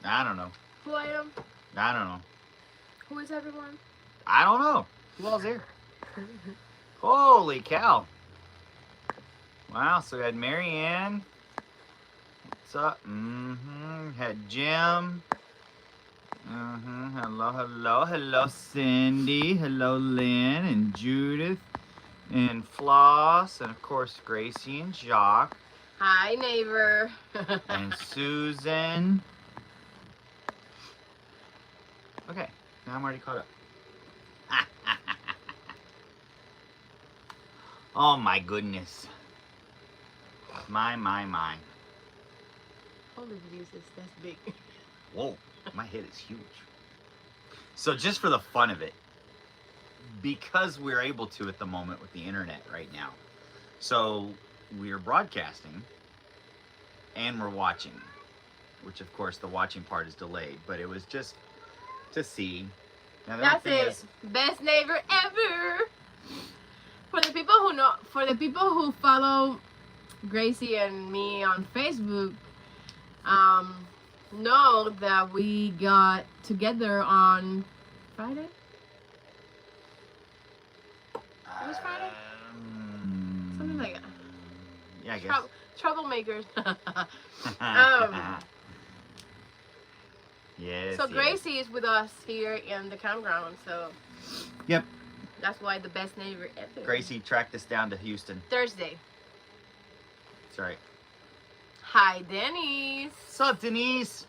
I don't know. Who I am? I don't know. Who is everyone? I don't know. Who all's here? Holy cow. Wow, so we had Marianne. What's up? Had Jim. Hello, Cindy. Hello, Lynn and Judith and Floss, and of course Gracie and Jacques. Hi, neighbor. And Susan. Okay, now I'm already caught up. Oh my goodness. My. Holy Jesus, that's big. Whoa, my head is huge. So just for the fun of it, because we're able to at the moment with the internet right now, so we're broadcasting and we're watching, which of course the watching part is delayed, but it was just to see. Now, that's it. Best neighbor ever. For the people who know, for the people who follow Gracie and me on Facebook, know that we got together on Friday. It was Friday? Something like that. Yeah, I guess. Troublemakers. Yes. So Gracie is with us here in the campground, so. Yep. That's why the best neighbor ever. Gracie tracked us down to Houston. Thursday. That's right. Hi, Denise. What's up, Denise?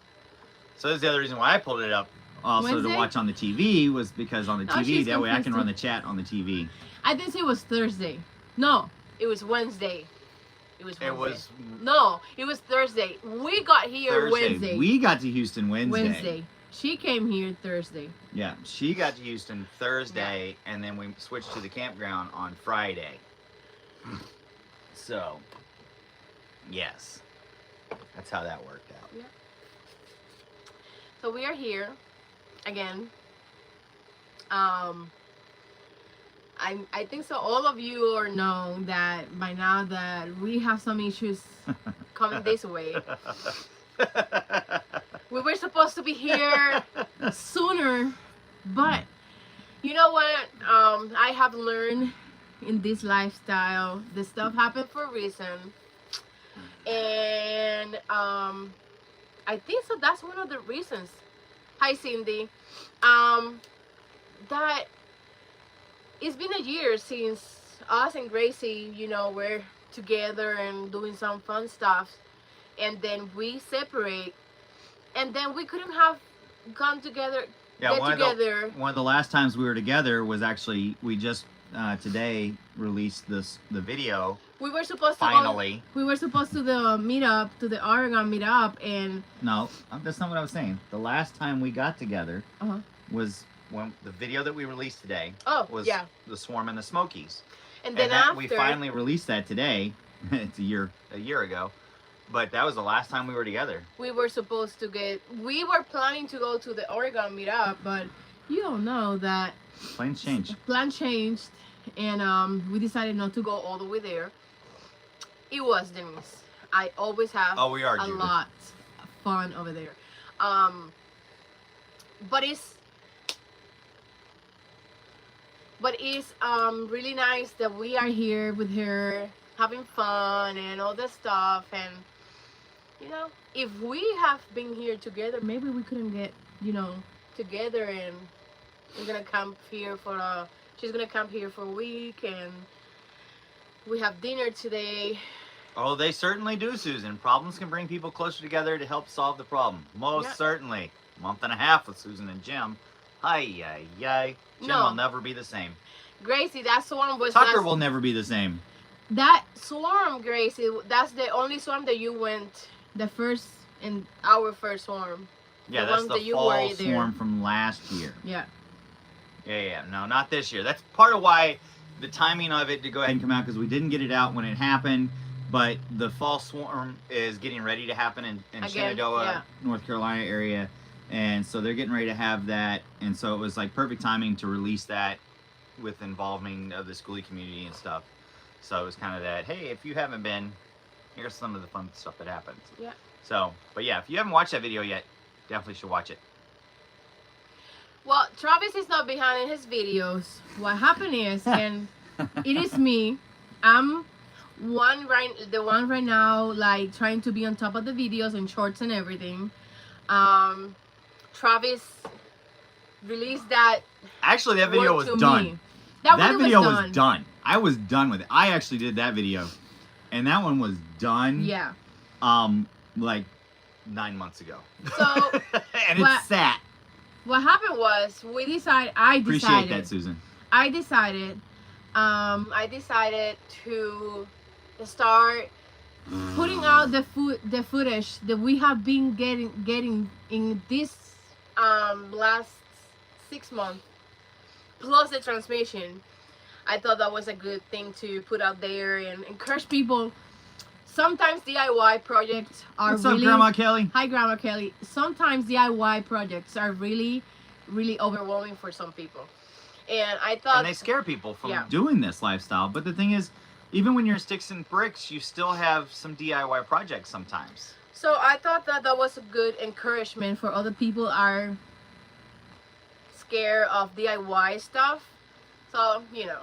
So that's the other reason why I pulled it up. Also Wednesday? to watch on the TV was because on the TV, that way I can confused. run the chat on the TV. I didn't say it was Thursday. No, it was Wednesday. It was Wednesday. It was No, it was Thursday. We got here Thursday. Wednesday. We got to Houston Wednesday. She came here Thursday. Yeah, she got to Houston Thursday, and then we switched to the campground on Friday. So, yes, that's how that worked out. Yeah. So we are here again. I think so. All of you are know that by now that we have some issues coming this way. We were supposed to be here sooner, but you know what? I have learned in this lifestyle, this stuff happened for a reason, and I think so. That's one of the reasons. Hi, Cindy. That it's been a year since us and Gracie, you know, we're together and doing some fun stuff, and then we separate, and then we couldn't have gone together. Yeah, one of the last times we were together was actually we just today released the video. We were supposed to finally. We were supposed to the meetup, to the Oregon meetup, and no, that's not what I was saying. The last time we got together was when the video that we released today. Was the Swarm and the Smokies. And then after we finally released that today. It's a year ago. But that was the last time we were together. We were supposed to we were planning to go to the Oregon meetup, but you don't know that plans changed. Plan changed, and we decided not to go all the way there. It was Denise. I always have a lot of fun over there. But it's really nice that we are here with her having fun and all that stuff. And you know, if we have been here together, maybe we couldn't get, you know, together, and we're gonna camp here for she's gonna camp here for a week, and we have dinner today. Oh, they certainly do, Susan. Problems can bring people closer together to help solve the problem. Most certainly. Month and a half with Susan and Jim. Jim will never be the same. Gracie, that swarm was Tucker will never be the same. That swarm, Gracie, that's the only swarm that you went, our first swarm. Yeah, that's the fall swarm from last year. Yeah. Yeah. No, not this year. That's part of why the timing of it to go ahead and come out, because we didn't get it out when it happened. But the fall swarm is getting ready to happen in Shenandoah, North Carolina area. And so they're getting ready to have that. And so it was like perfect timing to release that with involving of the schoolie community and stuff. So it was kind of that, hey, if you haven't been, here's some of the fun stuff that happens. Yeah. So, but yeah, if you haven't watched that video yet, definitely should watch it. Well, Travis is not behind in his videos. What happened is, and it is me. I'm the one right now, like trying to be on top of the videos and shorts and everything. Travis released that. Actually, that video was done. Me. That video was done. I was done with it. I actually did that video, and that one was done. Yeah. Like 9 months ago. So and it's sat. What happened was I decided. Appreciate that, Susan. I decided to start putting out the footage that we have been getting in this last 6 months, plus the transmission. I thought that was a good thing to put out there and encourage people. Sometimes DIY projects are What's up, Grandma Kelly? Hi, Grandma Kelly. Sometimes DIY projects are really, really overwhelming for some people. And I thought... And they scare people from doing this lifestyle. But the thing is, even when you're sticks and bricks, you still have some DIY projects sometimes. So I thought that that was a good encouragement for other people are scared of DIY stuff. So, you know.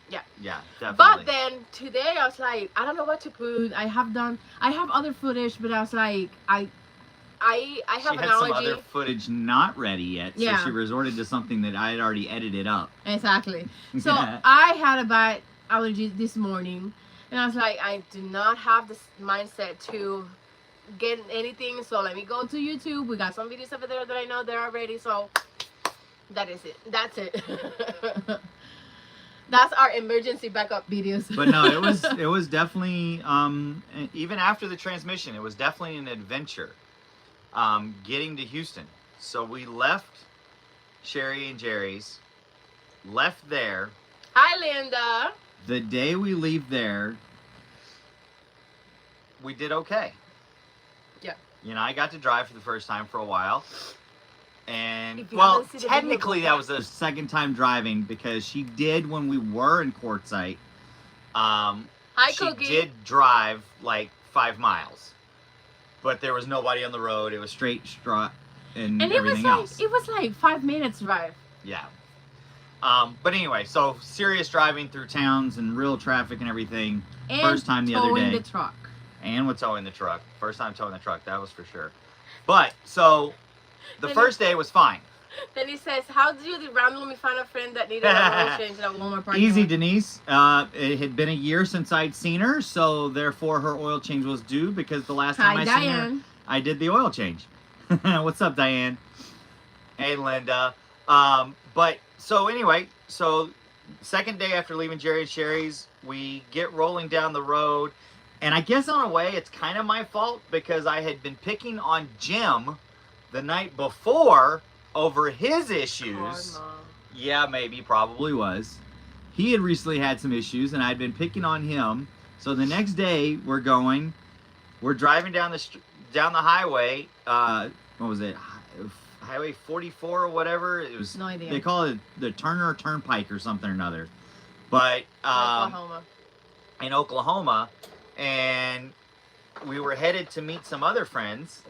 Yeah. Yeah, definitely. But then today I was like, I don't know what to put. I have other footage, but I was like, I have an allergy. She had some other footage not ready yet, so she resorted to something that I had already edited up. Exactly. So I had a bad allergy this morning, and I was like, I do not have this mindset to get anything, so let me go to YouTube. We got some videos over there that I know they're already, so that is it. That's it. That's our emergency backup videos. But no, it was definitely even after the transmission, it was definitely an adventure getting to Houston. So we left Sherry and Jerry's, left there. Hi, Linda. The day we leave there, we did okay. Yeah. You know, I got to drive for the first time for a while. And, well, technically that was the second time driving because she did when we were in Quartzsite. She did drive like 5 miles. But there was nobody on the road. It was straight strut and everything else. It was like 5 minutes drive. Yeah. But anyway, so serious driving through towns and real traffic and everything. And first time the other day. towing the truck. And with towing the truck. First time towing the truck, that was for sure. But, so... The first day was fine. Then he says, how did you randomly find a friend that needed an oil change in a Walmart parking lot? Easy, Denise. It had been a year since I'd seen her, so therefore her oil change was due because the last time I seen her, I did the oil change. What's up, Diane? Hey, Linda. But, so anyway, so second day after leaving Jerry and Sherry's, we get rolling down the road. And I guess in a way, it's kind of my fault because I had been picking on Jim the night before over his issues. Yeah, maybe, probably was. He had recently had some issues and I'd been picking on him. So the next day we're driving down the highway. What was it? Highway 44 or whatever. It was, no idea. They call it the Turner Turnpike or something or another. But in Oklahoma, and we were headed to meet some other friends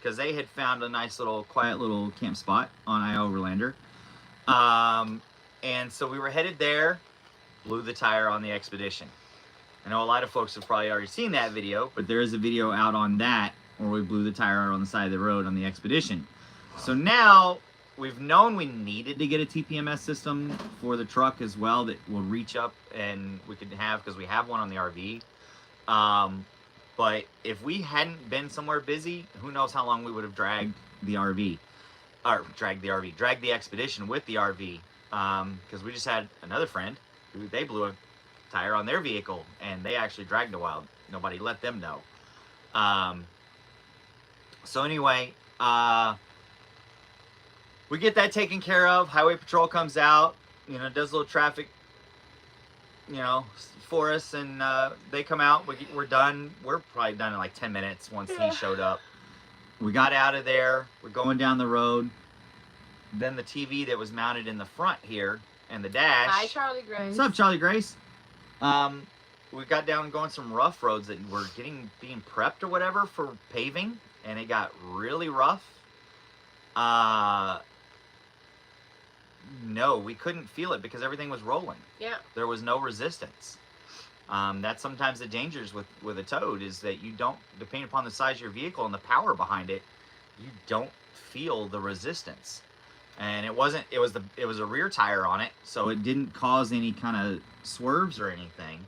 because they had found a nice little quiet little camp spot on Overlander. And so we were headed there, blew the tire on the Expedition. I know a lot of folks have probably already seen that video, but there is a video out on that where we blew the tire out on the side of the road on the Expedition. So now we've known we needed to get a TPMS system for the truck as well that will reach up and we could have, because we have one on the RV. But if we hadn't been somewhere busy, who knows how long we would have dragged the RV. Or dragged the Expedition with the RV. Because we just had another friend who they blew a tire on their vehicle and they actually dragged a while. Nobody let them know. So anyway, we get that taken care of. Highway Patrol comes out, you know, does a little traffic, you know, for us, and they come out. We're done. We're probably done in like 10 minutes once he showed up. We got out of there. We're going down the road. Then the TV that was mounted in the front here and the dash. Hi, Charlie Grace. What's up, Charlie Grace? We got down going some rough roads that were being prepped or whatever for paving. and it got really rough, no, we couldn't feel it because everything was rolling. Yeah. There was no resistance. That's sometimes the dangers with a Toad, is that you don't, depending upon the size of your vehicle and the power behind it, you don't feel the resistance. And it was a rear tire on it, so it didn't cause any kind of swerves or anything.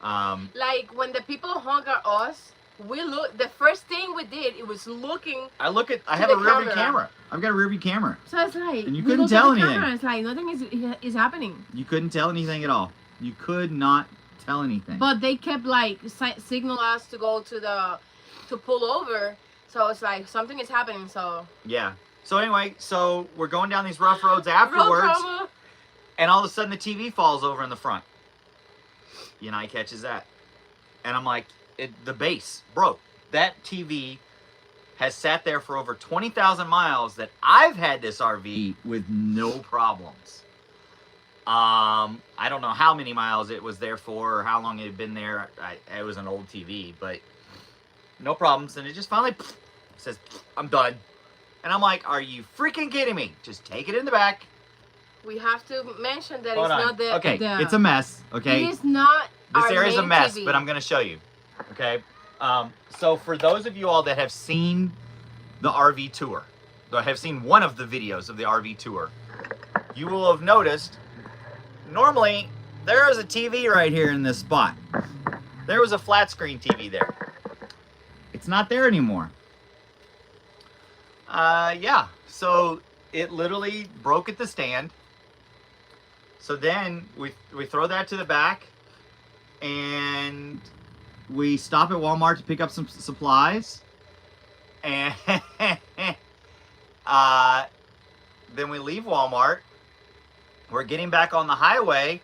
Like when the people honk at us, the first thing we did, it was looking. I have a rear view camera. I've got a rear view camera. So it's like, and you couldn't tell anything. Camera, it's like nothing is happening. You couldn't tell anything at all. You could not tell anything. But they kept like signal us to go to pull over. So it's like something is happening. So yeah. So anyway, so we're going down these rough roads afterwards, and all of a sudden the TV falls over in the front. Yanai catches that, and I'm like, the base broke. That TV has sat there for over 20,000 miles that I've had this RV with no problems. I don't know how many miles it was there for or how long it had been there. It was an old TV, but no problems. And it just finally says, I'm done. And I'm like, are you freaking kidding me? Just take it in the back. We have to mention that Hold it's on. not the... Okay, it's a mess, okay? It is not This our area's a main mess, TV. but I'm going to show you, okay? So for those of you all that have seen the RV tour, or have seen one of the videos of the RV tour, you will have noticed, normally, there is a TV right here in this spot. There was a flat screen TV there. It's not there anymore. Yeah, so it literally broke at the stand. So then we throw that to the back, and we stop at Walmart to pick up some supplies, and then we leave Walmart. We're getting back on the highway,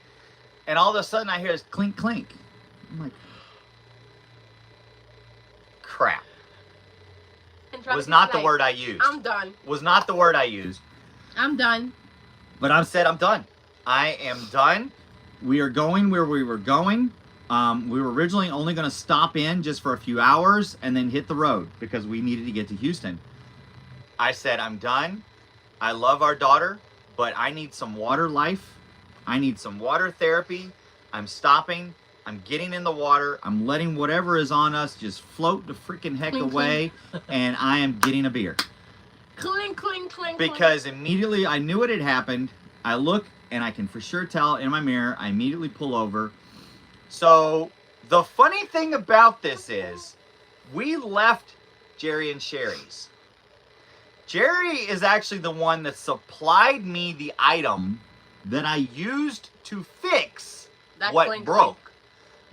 and all of a sudden I hear this clink clink. I'm like, crap. Was not the word I used. I'm done. Was not the word I used. I'm done. But I said I'm done. I am done. We are going where we were going. We were originally only going to stop in just for a few hours and then hit the road because we needed to get to Houston. I said, I'm done. I love our daughter, but I need some water life. I need some water therapy. I'm stopping. I'm getting in the water. I'm letting whatever is on us just float the freaking heck Clink, away. And I am getting a beer. Clink, clink, clink. Because immediately I knew what had happened. I look and I can for sure tell in my mirror. I immediately pull over. So the funny thing about this is we left Jerry and Sherry's. Jerry is actually the one that supplied me the item that I used to fix what clink, broke. clink.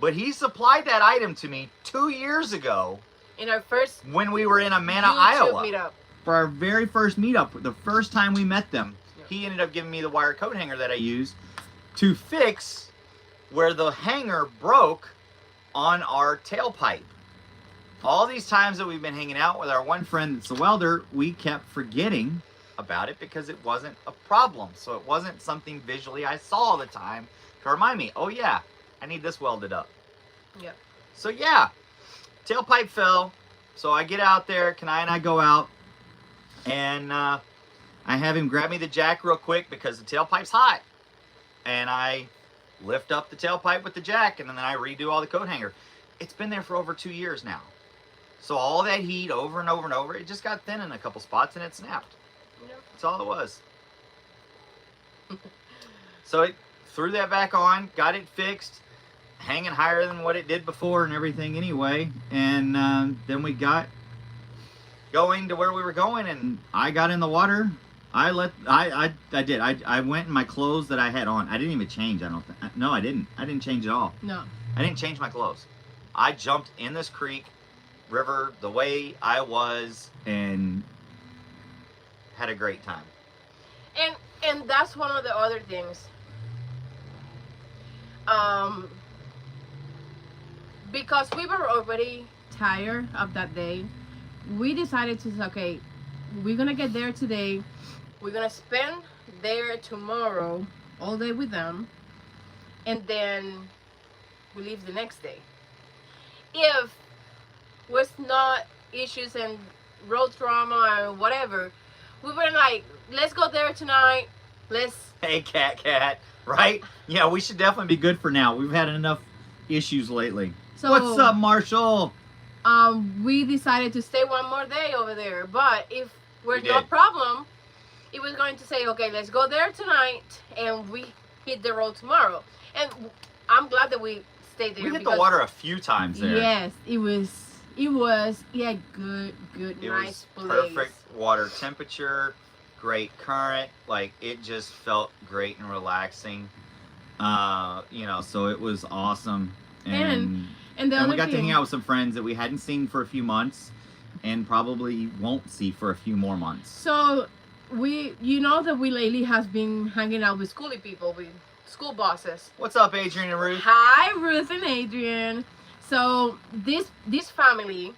But he supplied that item to me 2 years ago In our first when we were in Amana, YouTube Iowa. meetup. For our very first meetup, the first time we met them, he ended up giving me the wire coat hanger that I used to fix where the hanger broke on our tailpipe. All these times that we've been hanging out with our one friend that's a welder, we kept forgetting about it because it wasn't a problem. So it wasn't something visually I saw all the time to remind me, oh yeah, I need this welded up. Yep. So yeah, tailpipe fell. So I get out there, Kenai and I go out, and I have him grab me the jack real quick because the tailpipe's hot. And I lift up the tailpipe with the jack, and then I redo all the coat hanger. It's been there for over 2 years now. So all that heat over and over and over, it just got thin in a couple spots and it snapped. Yep. That's all it was. So it threw that back on, got it fixed, hanging higher than what it did before and everything anyway. And then we got going to where we were going, and I got in the water. I did. I went in my clothes that I had on. I didn't even change. No, I didn't. I didn't change at all. No. I didn't change my clothes. I jumped in this creek, river, the way I was, and had a great time. And that's one of the other things. Because we were already tired of that day, we decided to say, okay, we're gonna get there today. We're gonna spend there tomorrow, all day with them, and then we leave the next day. If was not issues and road trauma or whatever, we were like, let's go there tonight. Let's. Hey, cat, right? Yeah, we should definitely be good for now. We've had enough issues lately. So, what's up, Marshall? We decided to stay one more day over there, but if there's no did. problem, it was going to say, okay, let's go there tonight, and we hit the road tomorrow. And I'm glad that we stayed there. We hit the water a few times there. Yes, it was yeah, good, nice was place. Perfect water temperature, great current. Like, it just felt great and relaxing. You know, so it was awesome. And we got to hang out with some friends that we hadn't seen for a few months, and probably won't see for a few more months. So you know that we lately has been hanging out with schooly people, with school bosses. What's up, Adrian and Ruth? Hi, Ruth and Adrian. So this family,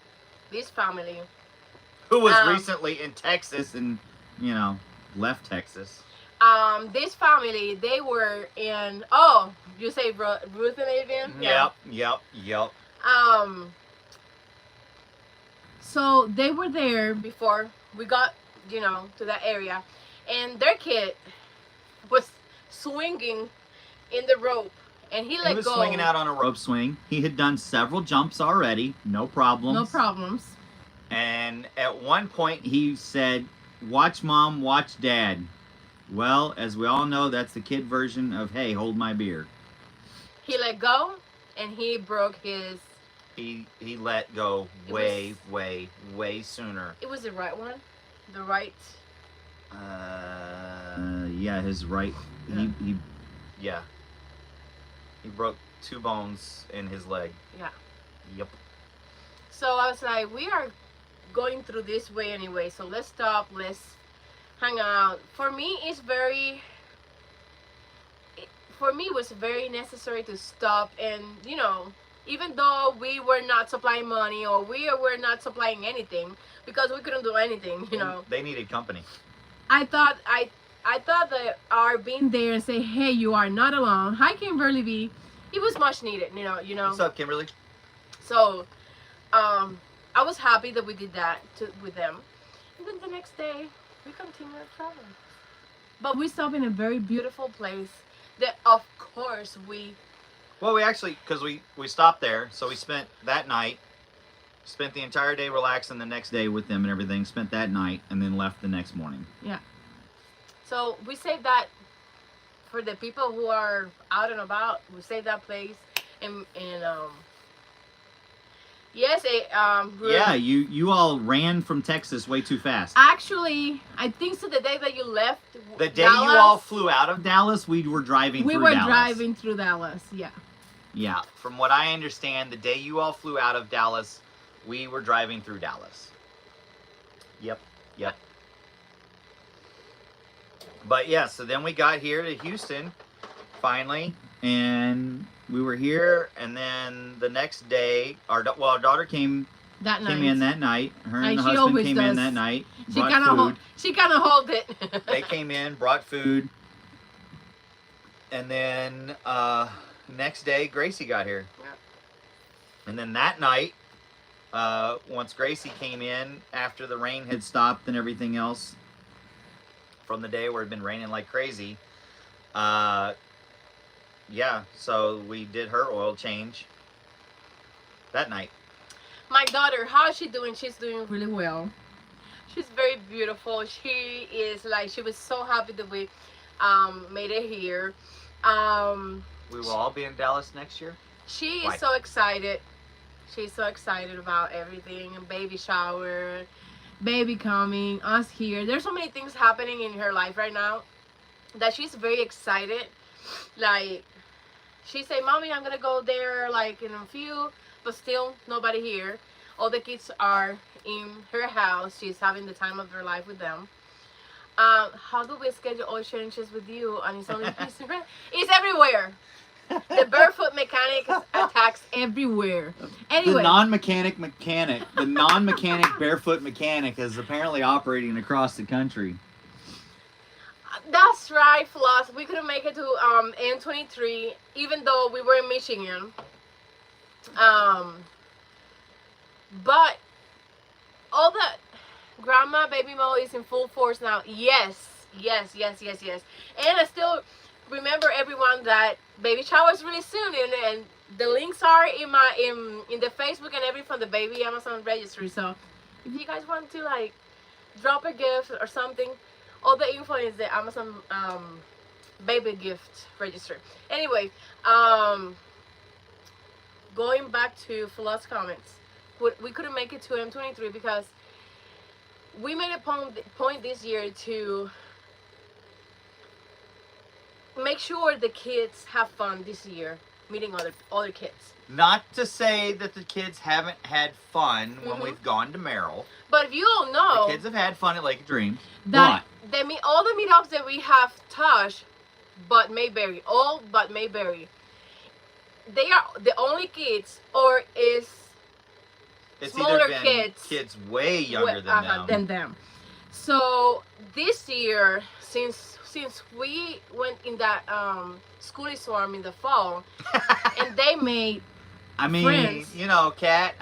who was recently in Texas and, you know, left Texas. This family, they were in, oh, you say Ruth and Adrian? Yep. So they were there before we got, you know, to that area, and their kid was swinging in the rope, and he let go. He was swinging out on a rope swing. He had done several jumps already, no problems. No problems. And at one point he said, "Watch mom, watch dad." Well, as we all know, that's the kid version of, "Hey, hold my beer." He let go, and he broke his... He let go way sooner. It was the right one? The right... Yeah, his right... Yeah. He broke 2 bones in his leg. Yeah. Yep. So I was like, we are going through this way anyway, so let's stop, let's hang out. For me, it was very necessary to stop, and, you know, even though we were not supplying money, or we were not supplying anything, because we couldn't do anything, you know. They needed company. I thought that our being there and say, hey, you are not alone. Hi, Kimberly. It was much needed, you know. What's up, Kimberly? So, I was happy that we did that with them. And then the next day, we continued our travel. But we stopped in a very beautiful place that, of course, Well, we actually, because we stopped there, so we spent that night, spent the entire day relaxing the next day with them and everything, spent that night, and then left the next morning. Yeah. So we saved that for the people who are out and about. We saved that place, and yes, yeah, you all ran from Texas way too fast. Actually, I think so. The day that you left, the day Dallas, you all flew out of Dallas, we were driving through Dallas. Driving through Dallas, yeah. Yeah, from what I understand, the day you all flew out of Dallas, we were driving through Dallas. Yep. But yeah, so then we got here to Houston, finally, and we were here, and then the next day, our daughter came in that night. Her and the husband came in that night, brought food. She kind of hold it. They came in, brought food, and then next day, Gracie got here. Yeah. And then that night, once Gracie came in, after the rain had stopped and everything else, from the day where it had been raining like crazy, yeah, so we did her oil change that night. My daughter, how is she doing? She's doing really well. She's very beautiful. She was so happy that we made it here. We will all be in Dallas next year? She is so excited. She's so excited about everything. Baby shower, baby coming, us here. There's so many things happening in her life right now that she's very excited. Like, she said, Mommy, I'm going to go there like in a few, but still nobody here. All the kids are in her house. She's having the time of her life with them. How do we schedule oil changes with you? And it's only it's everywhere. The barefoot mechanic attacks everywhere. Anyway, the non-mechanic barefoot mechanic is apparently operating across the country. That's right, Floss. We couldn't make it to N23, even though we were in Michigan. But all that, Grandma baby mode is in full force now. Yes. Yes. Yes. Yes. Yes. And I still remember everyone that baby shower is really soon, and the links are in my in the Facebook and everything from the baby Amazon registry. So if you guys want to like drop a gift or something, all the info is the Amazon baby gift registry. Anyway, going back to Flood's comments, we couldn't make it to M23 because we made a point this year to make sure the kids have fun this year, meeting other kids. Not to say that the kids haven't had fun when we've gone to Merrill. But if you don't know, the kids have had fun at Lake of Dreams. That all the meetups that we have touched, but Mayberry, all but Mayberry, they are the only kids, or it's smaller kids way younger than them. So this year, since we went in that schoolie swarm in the fall, and they made friends. You know, Kat,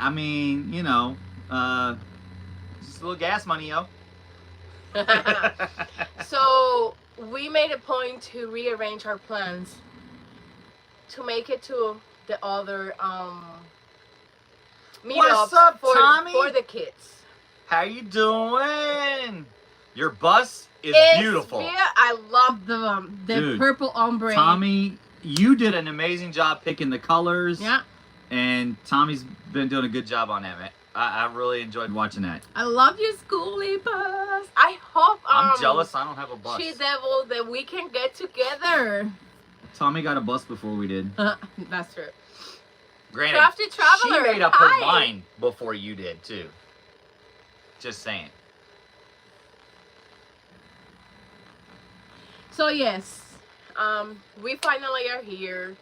just a little gas money, yo. So we made a point to rearrange our plans to make it to the other meetups for the kids. How you doing? Your bus is beautiful. Yeah, I love the Dude, purple ombre. Tommy, you did an amazing job picking the colors. Yeah. And Tommy's been doing a good job on that, man. I really enjoyed watching that. I love your schoolie bus. I hope I'm jealous I don't have a bus. She Devil, that we can get together. Tommy got a bus before we did. That's true. Granted, Crafty Traveler. She made up her mind before you did too. Just saying. So yes, we finally are here.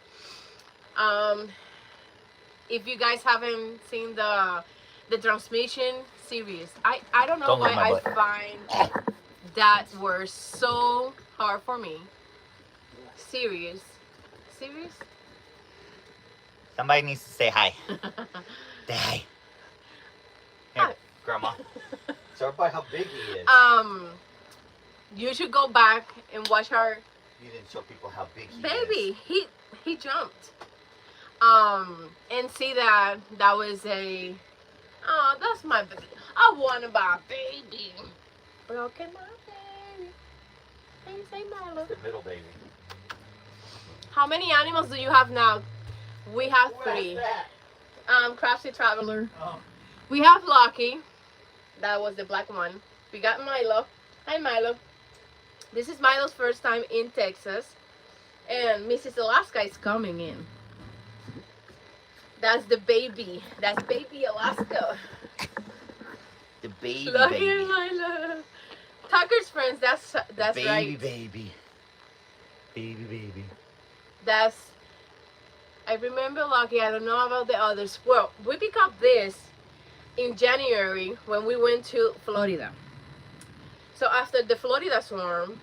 If you guys haven't seen the transmission series, I don't know why I find that word so hard for me. Series. Somebody needs to say hi. Say hi. Here, Grandma. Show everybody how big he is. You should go back and watch our. You didn't show people how big he is. Baby, he jumped. And see that was a. Oh, that's my baby. I want to buy a baby. Broken my baby. Can you say Milo? The middle baby. How many animals do you have now? We have 3. Crafty Traveler. Oh. We have Lucky. That was the black one. We got Milo. Hi, Milo. This is Milo's first time in Texas. And Mrs. Alaska is coming in. That's the baby. That's baby Alaska. The baby. Lucky and Milo. Tucker's friends. That's baby, right. Baby. That's. I remember Lucky. I don't know about the others. Well, we picked up this in January when we went to Florida. So after the Florida swarm,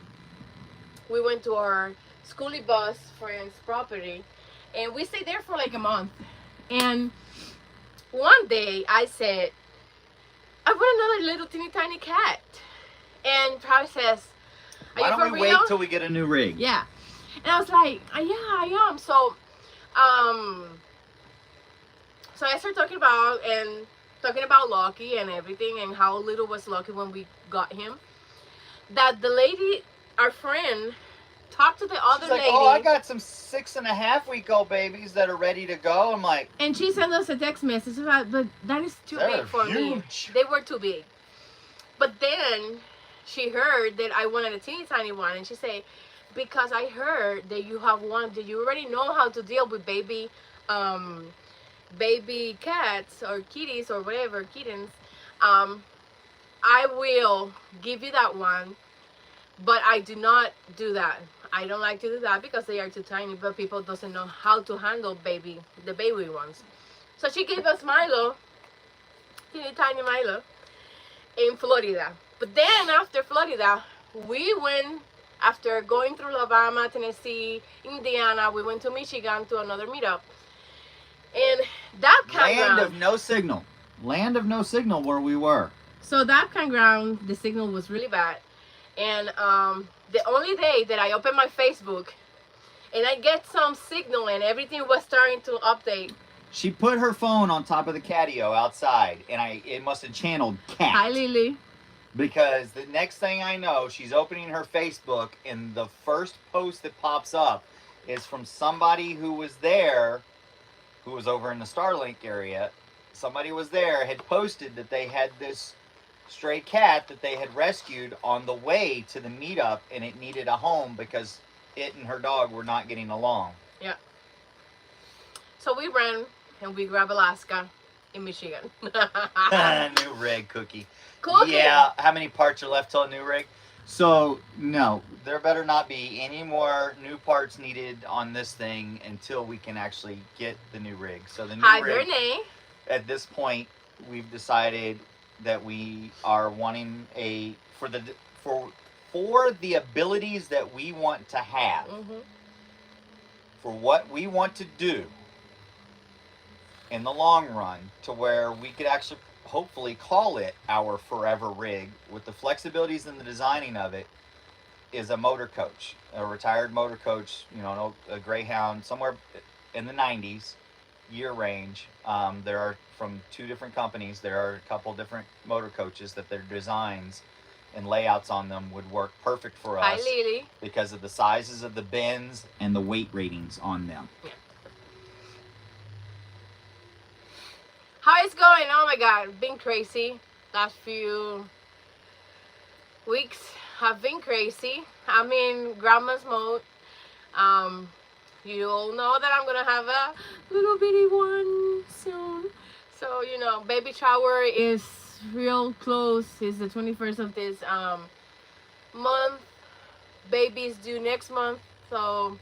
we went to our schoolie bus friend's property, and we stayed there for like a month. And one day I said, I want another little teeny tiny cat. And Travis says, why don't we wait till we get a new rig? Yeah. And I was like, yeah, I am. So so I started talking about Lucky and everything, and how little was Lucky when we got him. That the lady, our friend, talked to the other lady. Oh, I got some 6.5-week-old babies that are ready to go. I'm like, and she sent us a text message about, but that is too big for me. They were too big. But then she heard that I wanted a teeny tiny one, and she said, because I heard that you have one, that you already know how to deal with baby cats or kitties or whatever, kittens. I will give you that one, but I do not do that. I don't like to do that because they are too tiny, but people doesn't know how to handle the baby ones. So she gave us Milo, teeny tiny Milo, in Florida. But then after Florida, we went, after going through Alabama, Tennessee, Indiana, we went to Michigan to another meetup. And that campground, Land of no signal where we were. So that campground, the signal was really bad. And the only day that I opened my Facebook and I get some signal and everything was starting to update. She put her phone on top of the catio outside, and it must have channeled cat. Hi, Lily. Because the next thing I know, she's opening her Facebook, and the first post that pops up is from somebody who was there, who was over in the Starlink area. Somebody was there, had posted that they had this stray cat that they had rescued on the way to the meetup, and it needed a home because it and her dog were not getting along. Yeah. So we ran and we grabbed Alaska in Michigan. New rig cookie. Cookie. Yeah, how many parts are left till a new rig? So, no, there better not be any more new parts needed on this thing until we can actually get the new rig. So the new rig, Renee. at this point, we've decided that we are wanting for the abilities that we want to have, for what we want to do in the long run, to where we could actually hopefully call it our forever rig with the flexibilities and the designing of it, is a motor coach, a retired motor coach, you know, a Greyhound, somewhere in the 90s year range. There are, from 2 different companies, there are a couple different motor coaches that their designs and layouts on them would work perfect for us. Hi, Lily. Because of the sizes of the bins and the weight ratings on them. Yeah. How it's going? Oh my God, been crazy. Last few weeks have been crazy. I'm in grandma's mode. You all know that I'm gonna have a little bitty one soon. So, you know, baby shower is real close. It's the 21st of this month. Baby's due next month. So,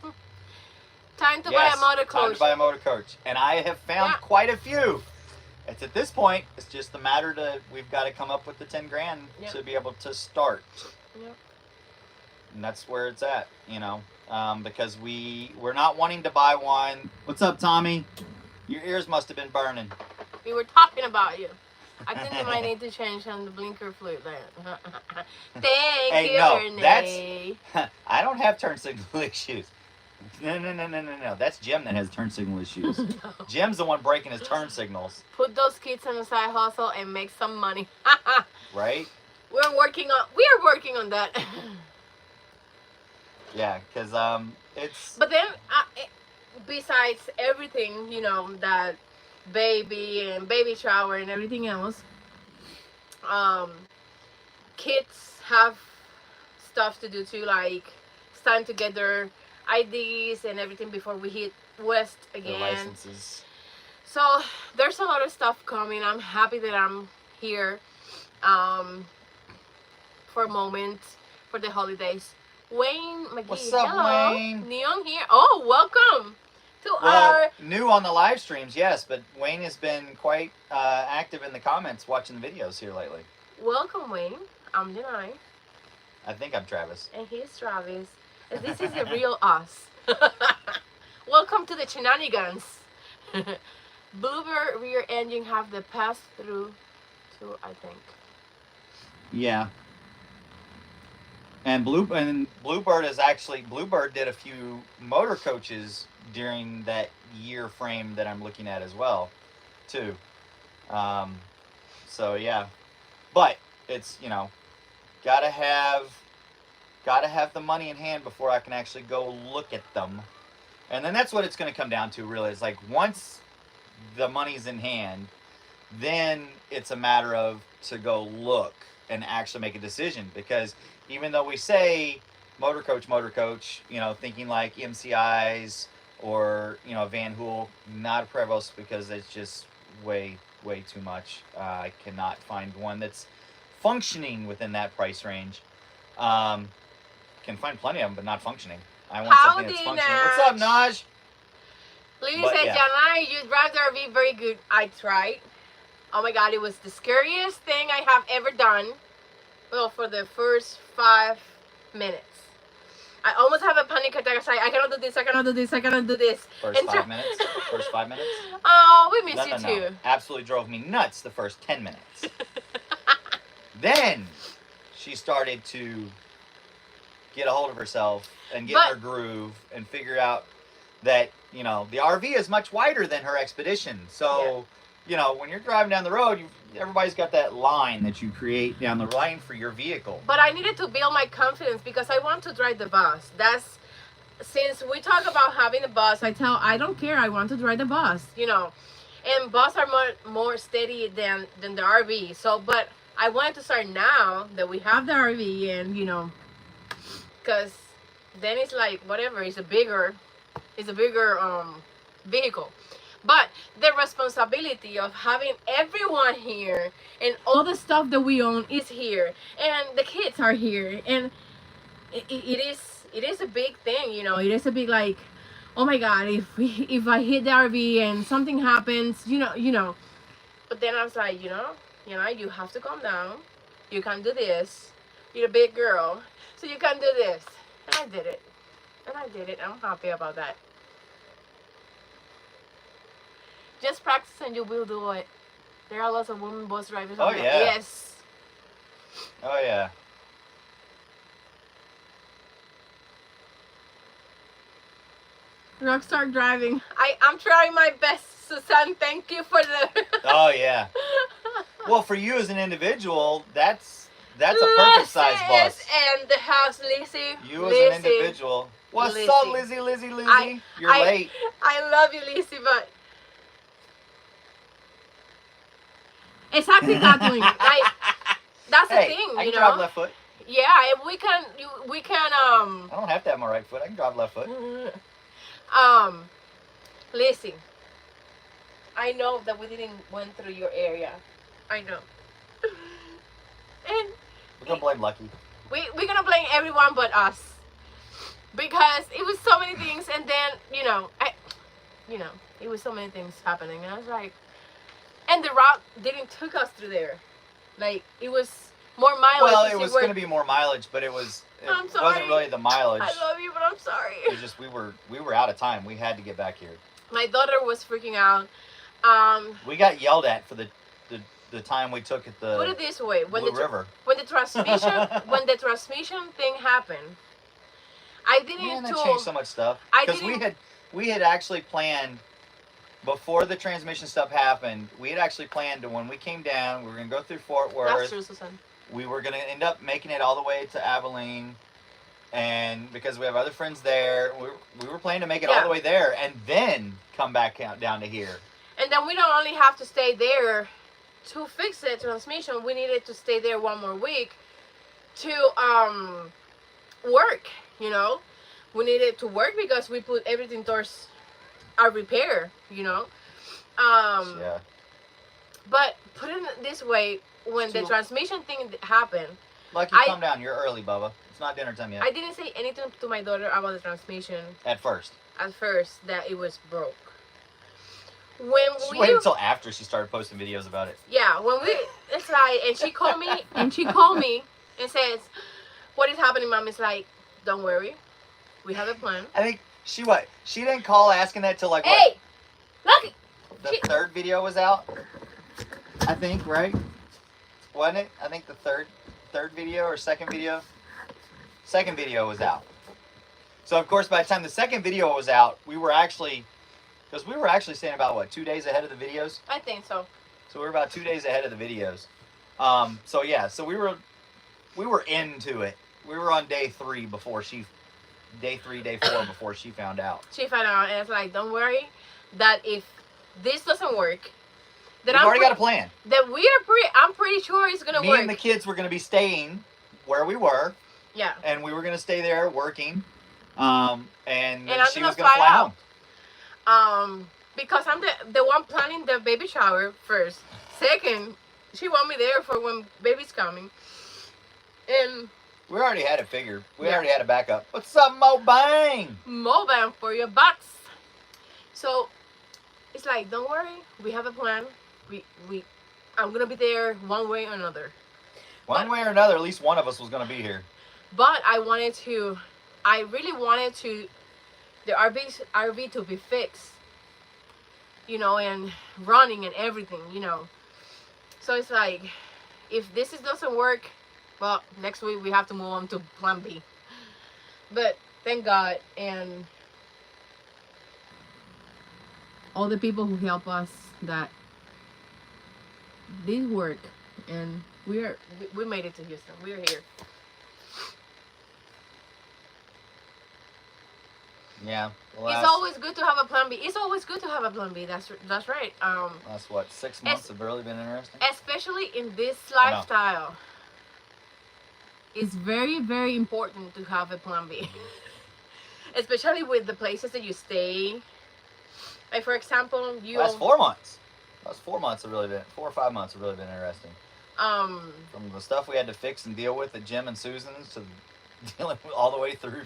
time to buy a motor coach. Time to buy a motor coach. And I have found quite a few. It's at this point, it's just a matter we've got to come up with the 10 grand to be able to start. Yep. And that's where it's at, you know, because we're not wanting to buy one. What's up, Tommy? Your ears must have been burning. We were talking about you. I think they might need to change on the blinker fluid there. Thank you, Renee. I don't have turn signal issues. No. That's Jim that has turn signal issues. No. Jim's the one breaking his turn signals. Put those kids on a side hustle and make some money. Right? We are working on that. Yeah, because it's... But then, besides everything, you know, that baby and baby shower and everything else, kids have stuff to do too, like it's time to get their IDs and everything before we hit West again. Their licenses. So there's a lot of stuff coming. I'm happy that I'm here for a moment for the holidays. Wayne McGee. What's up, hello. Wayne? Neon here. Oh, welcome to our... New on the live streams, yes, but Wayne has been quite active in the comments watching the videos here lately. Welcome, Wayne. I'm Yanai. I think I'm Travis. And he's Travis. And this is the real us. Welcome to the shenanigans. Bluebird rear engine have the pass-through too, I think. Yeah. And Bluebird did a few motor coaches during that year frame that I'm looking at as well, too. So yeah, but it's, you know, gotta have the money in hand before I can actually go look at them. And then that's what it's going to come down to, really. Is like, once the money's in hand, then it's a matter of to go look and actually make a decision. Because even though we say motor coach, you know, thinking like MCIs or, you know, Van Hool, not a Prevost, because it's just way too much. I cannot find one that's functioning within that price range. Can find plenty of them, but not functioning. I want something that's functioning. Naj. What's up, Naj? Lily said, Yanai, you drive the RV very good. I tried. Oh my God, it was the scariest thing I have ever done. Well, for the first 5 minutes. I almost have a panic attack. I cannot do this, I cannot do this, I cannot do this. First 5 minutes? First 5 minutes? Oh, we miss you too. Absolutely drove me nuts the first 10 minutes. Then she started to get a hold of herself and get in her groove and figure out that, you know, the RV is much wider than her Expedition. So, you know, when you're driving down the road, everybody's got that line that you create down the line for your vehicle. But I needed to build my confidence because I want to drive the bus. That's, since we talk about having a bus, I don't care, I want to drive the bus, you know. And bus are more steady than the RV. So, but I wanted to start now that we have the RV, and, you know, because then it's like, whatever, it's a bigger vehicle. But the responsibility of having everyone here and all the stuff that we own is here, and the kids are here, and it is a big thing, you know. It is a big, like, oh my God, if I hit the RV and something happens, you know. But then I was like, you know, you have to calm down. You can do this. You're a big girl, so you can do this. And I did it. I'm happy about that. Just practice and you will do it. There are lots of women bus drivers. Oh, yeah. Yes. Oh, yeah. Rockstar driving. I'm trying my best, Susan. Thank you for the... Oh, yeah. Well, for you as an individual, that's a perfect size bus. And the house, Lizzie. You as an individual. What's up, Lizzie? You're late. I love you, Lizzie, but... Exactly, Kathleen. That's the thing, I you can know. drive left foot. Yeah, we can. I don't have to have my right foot. I can drive left foot. Listen. I know that we didn't went through your area. I know. And we're gonna blame Lucky. We're gonna blame everyone but us, because it was so many things, and then it was so many things happening, and I was like. And the route didn't took us through there. Like, it was more mileage. Well, it was going to be more mileage, but it wasn't really the mileage. I love you, but I'm sorry. It was just we were out of time. We had to get back here. My daughter was freaking out. We got yelled at for the time we took at the put it this way, Blue River. When the transmission thing happened, I didn't. Man, that changed so much stuff. Because we had actually planned. Before the transmission stuff happened, we had actually planned to, when we came down, we were going to go through Fort Worth. That's true, Susan. We were going to end up making it all the way to Abilene. And because we have other friends there, we were planning to make it all the way there and then come back down to here. And then we don't only have to stay there to fix the transmission. We needed to stay there one more week to work, you know. We needed to work because we put everything towards our repair, you know. Yeah. But put it this way, when the transmission thing happened, Lucky, come down. You're early, Bubba. It's not dinner time yet. I didn't say anything to my daughter about the transmission. At first, that it was broke. When she waited until after she started posting videos about it. Yeah, it's like, and she called me and says, "What is happening, Mom?" It's like, don't worry, we have a plan. I think she didn't call asking that till like hey, Lucky. The third video was out. I think, right? Wasn't it? I think the third video or second video. Second video was out. So of course, by the time the second video was out, we were actually staying about what, 2 days ahead of the videos. I think so. So we were about 2 days ahead of the videos. So yeah, so we were into it. We were on day 4 before she found out. She found out, and it's like, don't worry, that if this doesn't work, then we've already got a plan. That I'm pretty sure it's gonna work. Me and the kids were gonna be staying where we were. Yeah. And we were gonna stay there working. And she was gonna fly home. Because I'm the one planning the baby shower first. Second, she want me there for when baby's coming. And we already had it figured. We already had a backup. What's up, Mo-Bang? Mo-Bang for your bucks. So it's like, don't worry, we have a plan. I'm gonna be there one way or another. One way or another, at least one of us was gonna be here. But I really wanted the RV to be fixed, you know, and running and everything, you know. So it's like, if this doesn't work, well, next week we have to move on to plan B. But thank God, and all the people who help us, that did work, and we made it to Houston. We're here. Yeah. It's always good to have a plan B. It's always good to have a plan B. That's right. That's what 6 months have really been interesting. Especially in this lifestyle, it's very, very important to have a plan B. Especially with the places that you stay. Like for example, Last 4 months. Last 4 months have really been 4 or 5 months have really been interesting. From the stuff we had to fix and deal with at Jim and Susan's to dealing with all the way through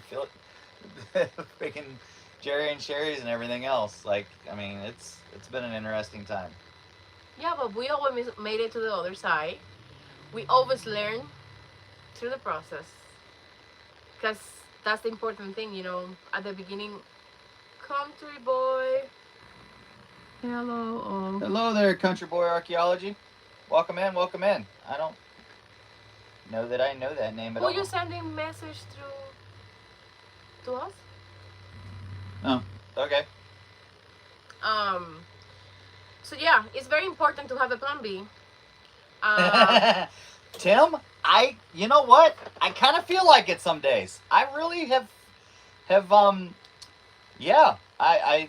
freaking Jerry and Sherry's and everything else. Like, I mean, it's been an interesting time. Yeah, but we always made it to the other side. We always learn through the process, because that's the important thing, you know. At the beginning, country boy. Hello. Oh. Hello there, country boy archaeology. Welcome in, welcome in. I don't know that I know that name at all. Who you sending message through to us? Oh, okay. So yeah, it's very important to have a plan B. Tim, you know what? I kind of feel like it some days. I really have yeah, I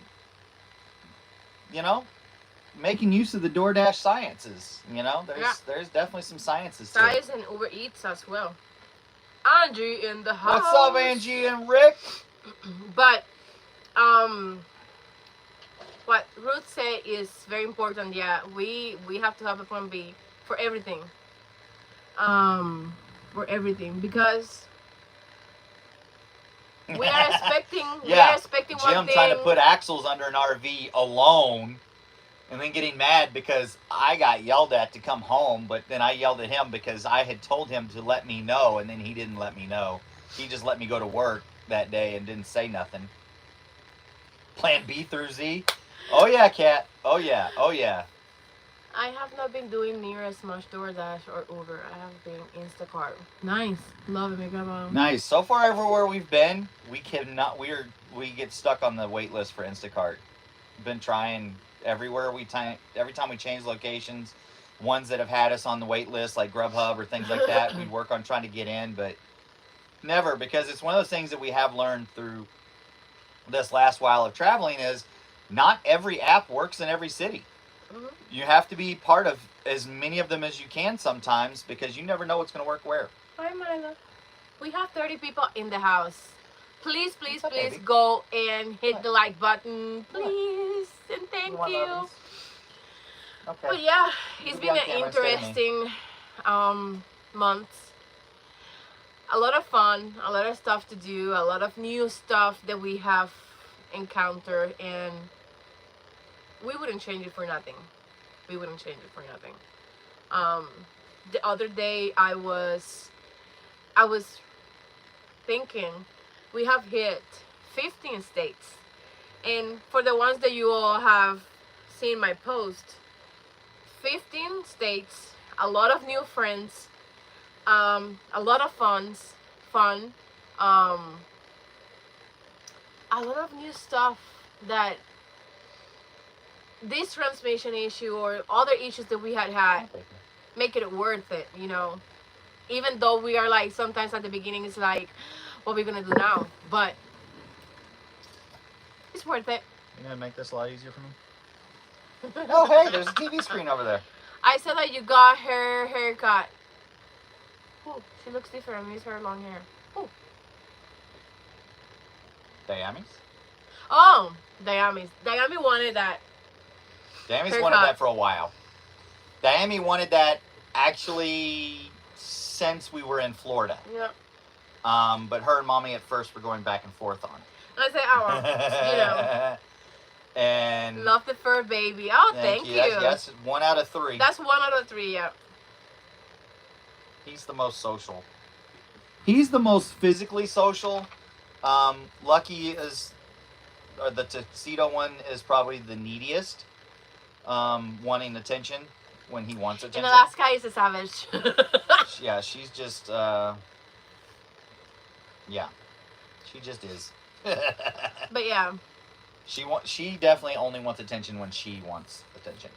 you know, making use of the DoorDash sciences. You know, there's definitely some sciences to it. Science and Uber Eats as well. Angie in the house. What's up, Angie and Rick? But what Ruth said is very important. Yeah, we have to have a plan B for everything. Because we are expecting Jim one thing. trying to put axles under an RV alone, and then getting mad because I got yelled at to come home, but then I yelled at him because I had told him to let me know, and then he didn't let me know. He just let me go to work that day and didn't say nothing. Plan B through Z. Oh yeah, Kat. Oh yeah. Oh yeah. I have not been doing near as much DoorDash or Uber. I have been Instacart. Nice. Love it, Mega. Nice. So far everywhere we've been, we get stuck on the wait list for Instacart. Been trying everywhere every time we change locations, ones that have had us on the wait list like Grubhub or things like that, we work on trying to get in, but never, because it's one of those things that we have learned through this last while of traveling is not every app works in every city. Mm-hmm. You have to be part of as many of them as you can sometimes, because you never know what's going to work where. Hi, Mila. We have 30 people in the house. Please, please, up, please baby? go and hit the like button, please, and thank you. Okay. But yeah, it's You'll been be on an camera instead of me. interesting month. A lot of fun, a lot of stuff to do, a lot of new stuff that we have encountered, and we wouldn't change it for nothing. We wouldn't change it for nothing. The other day I was thinking, we have hit 15 states, and for the ones that you all have seen my post, 15 states, a lot of new friends, a lot of fun, a lot of new stuff that this transmission issue or other issues that we had make it worth it, you know. Even though we are like, sometimes at the beginning it's like, what are we gonna do now? But it's worth it. You're gonna make this a lot easier for me? Oh hey, there's a TV screen over there. I said that you got her haircut. Oh, she looks different. It's her long hair. Oh. Dayami's? Oh, Dayami's. Dayami wanted that. Dayami's haircut. wanted that for a while. Dayami wanted that actually since we were in Florida. Yep. But her and Mommy at first were going back and forth on it. And I said, oh, you know. And love the fur baby. Oh, thank you. That's 1 out of 3. That's 1 out of 3, yeah. He's the most social. He's the most physically social. Lucky is, or the tuxedo one is probably the neediest, wanting attention. when he wants attention. And Alaska is a savage. Yeah, she's just, yeah, she just is. But yeah. She definitely only wants attention when she wants attention.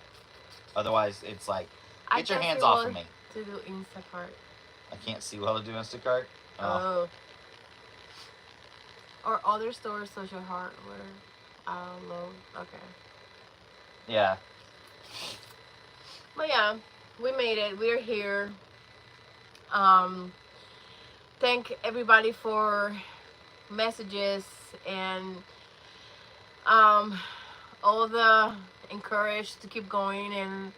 Otherwise, it's like, get your hands off of me. To do Instacart. I can't see well to do Instacart. Oh. Or other stores such as hardware. I don't know. Okay. Yeah. But yeah, we made it. We're here. Thank everybody for messages and all the encourage to keep going and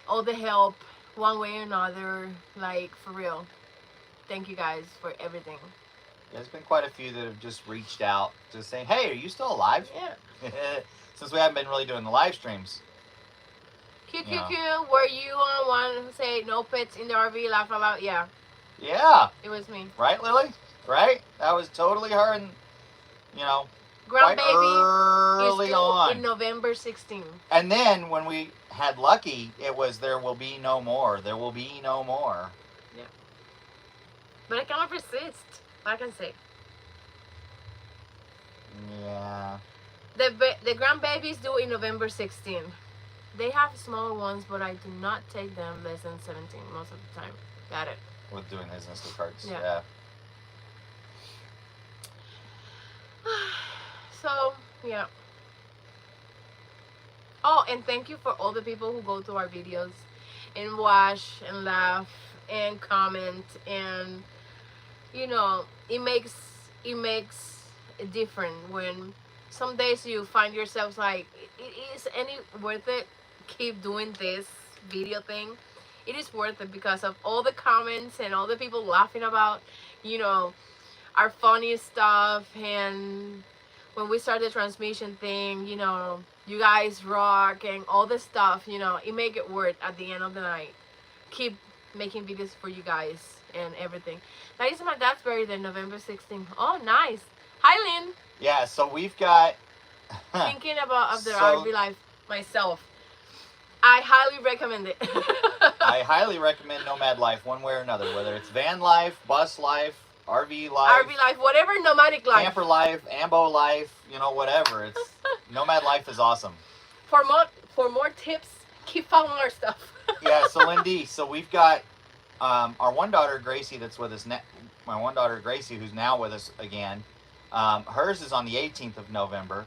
all the help one way or another. Like, for real. Thank you guys for everything. There's been quite a few that have just reached out to say, hey, are you still alive? Yeah. Since we haven't been really doing the live streams. QQQ, were you on one who say no pets in the RV, laugh out loud? Yeah. Yeah. It was me. Right, Lily? Right? That was totally her and, Grandbaby early is due on. in November 16th. And then when we had Lucky, it was there will be no more. There will be no more. Yeah. But I cannot resist. I can say. Yeah. The grandbaby is due in November 16th. They have smaller ones, but I do not take them less than 17 most of the time. Got it. With doing his Instacarts. Yeah. Yeah. So, yeah. Oh, and thank you for all the people who go to our videos and watch and laugh and comment, and it makes it different when some days you find yourself like, is any worth it keep doing this video thing? It is worth it because of all the comments and all the people laughing about our funny stuff. And when we start the transmission thing, you guys rock and all this stuff, it make it worth at the end of the night. Keep making videos for you guys and everything. That is my dad's birthday, November 16th. Oh, nice. Hi, Lynn. Yeah, so we've got... Thinking of the RV life myself. I highly recommend it. I highly recommend Nomad Life one way or another, whether it's van life, bus life, RV life, whatever nomadic life, camper life, ambo life, whatever. It's Nomad Life is awesome. For more tips, keep following our stuff. Yeah, so Lindy, we've got our one daughter Gracie that's with us. My one daughter Gracie, who's now with us again. Hers is on the 18th of November.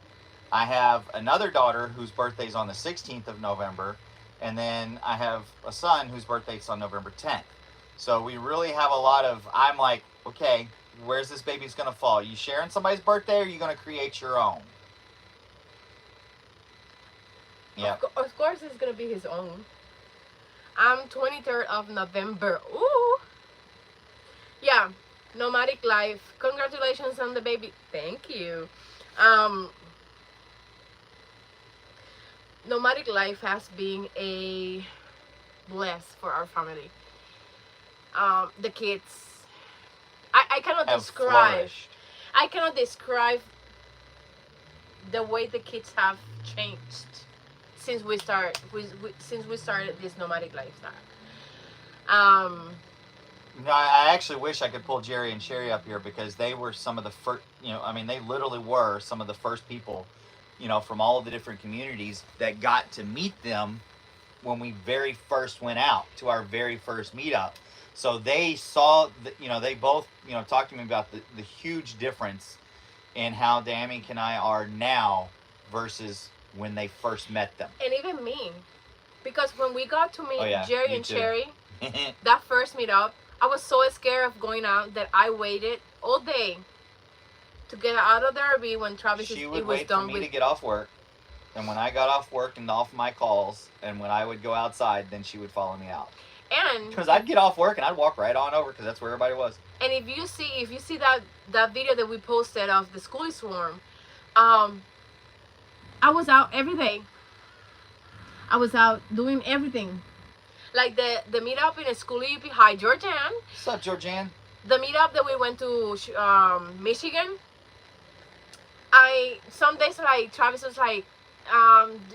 I have another daughter whose birthday's on the 16th of November, and then I have a son whose birthday's on November 10th. So we really have a lot of, I'm like, okay, where's this baby's going to fall? You sharing somebody's birthday, or are you going to create your own? Yeah. Of course it's going to be his own. I'm 23rd of November. Ooh. Yeah, nomadic life. Congratulations on the baby. Thank you. Nomadic life has been a bless for our family. The kids, I cannot describe. Flourished. I cannot describe the way the kids have changed since we started this nomadic lifestyle. I actually wish I could pull Jerry and Sherry up here, because they were some of the first. They literally were some of the first people. From all of the different communities that got to meet them when we very first went out to our very first meetup. So they saw, they both, talked to me about the huge difference in how Dayami and Kenai are now versus when they first met them. And even me. Because when we got to meet Jerry and too. Sherry, that first meetup, I was so scared of going out that I waited all day to get out of the RV when Travis she was would wait done for me with to get off work, and when I got off work and off my calls, and when I would go outside, then she would follow me out. And because I'd get off work and I'd walk right on over, because that's where everybody was. And if you see that video that we posted of the schoolie swarm, I was out every day. I was out doing everything. Like the meetup in a schoolie. Hi, Georgianne. What's up, Georgianne? The meetup that we went to Michigan. Some days like Travis was like,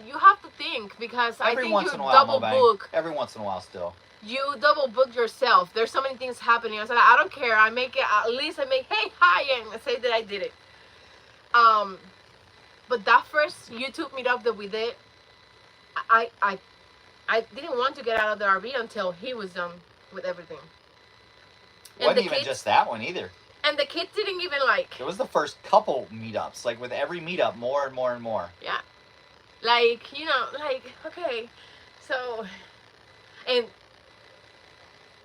you have to think because I think you double book. Every once in a while, still. You double book yourself. There's so many things happening. I was like, I don't care. I make it. At least I make, hey, hi, and I say that I did it. But that first YouTube meetup that we did, I didn't want to get out of the RV until he was done with everything. It wasn't even just that one either. And the kids didn't even like. It was the first couple meetups. Like with every meetup, more and more and more. Yeah. Like, you know, like, okay. So, and